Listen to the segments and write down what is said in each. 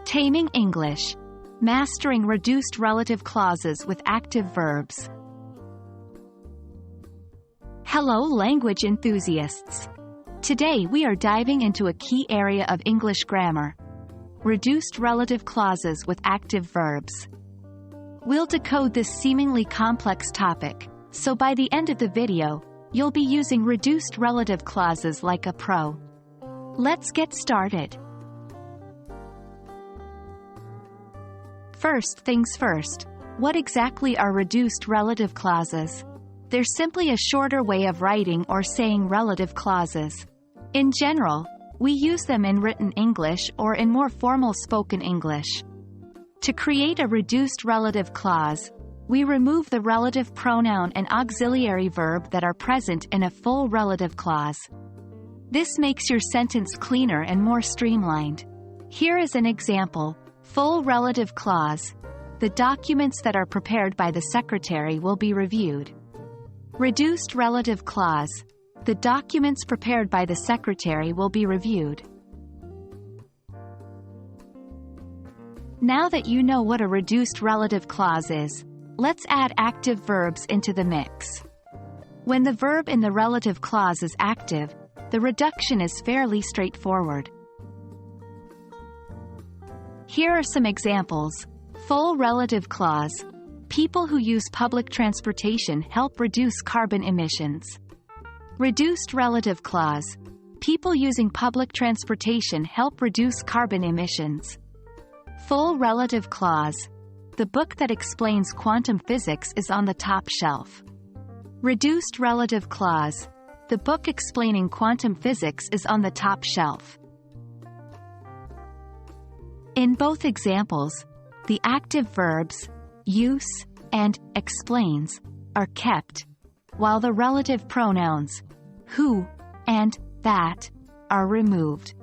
Taming English. Mastering reduced relative clauses with active verbs. Hello language enthusiasts. Today we are diving into a key area of English grammar. Reduced relative clauses with active verbs. We'll decode this seemingly complex topic, so by the end of the video, you'll be using reduced relative clauses like a pro. Let's get started. First things first, what exactly are reduced relative clauses? They're simply a shorter way of writing or saying relative clauses. In general, we use them in written English or in more formal spoken English. To create a reduced relative clause, we remove the relative pronoun and auxiliary verb that are present in a full relative clause. This makes your sentence cleaner and more streamlined. Here is an example. Full relative clause. The documents that are prepared by the secretary will be reviewed. Reduced relative clause. The documents prepared by the secretary will be reviewed. Now that you know what a reduced relative clause is, let's add active verbs into the mix. When the verb in the relative clause is active, the reduction is fairly straightforward. Here are some examples. Full relative clause. People who use public transportation help reduce carbon emissions. Reduced relative clause. People using public transportation help reduce carbon emissions. Full relative clause. The book that explains quantum physics is on the top shelf. Reduced relative clause. The book explaining quantum physics is on the top shelf. In both examples, the active verbs, use, and explains, are kept, while the relative pronouns, who, and that, are removed.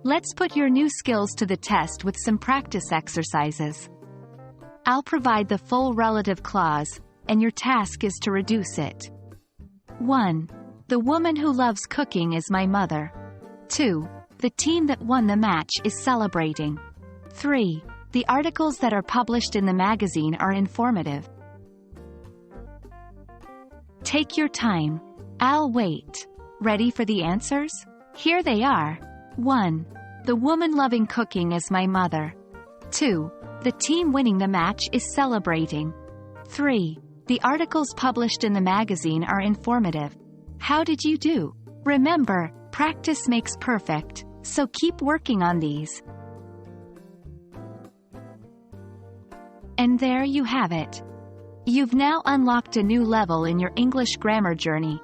Let's put your new skills to the test with some practice exercises. I'll provide the full relative clause, and your task is to reduce it. 1. The woman who loves cooking is my mother. 2. The team that won the match is celebrating. 3. The articles that are published in the magazine are informative. Take your time. I'll wait. Ready for the answers? Here they are. 1. The woman loving cooking is my mother. 2. The team winning the match is celebrating. 3. The articles published in the magazine are informative. How did you do? Remember, practice makes perfect, so keep working on these. And there you have it. You've now unlocked a new level in your English grammar journey,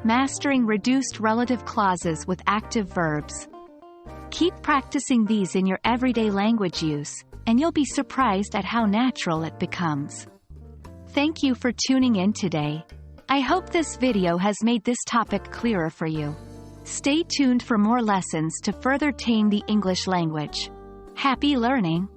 mastering reduced relative clauses with active verbs. Keep practicing these in your everyday language use, and you'll be surprised at how natural it becomes. Thank you for tuning in today. I hope this video has made this topic clearer for you. Stay tuned for more lessons to further tame the English language. Happy learning!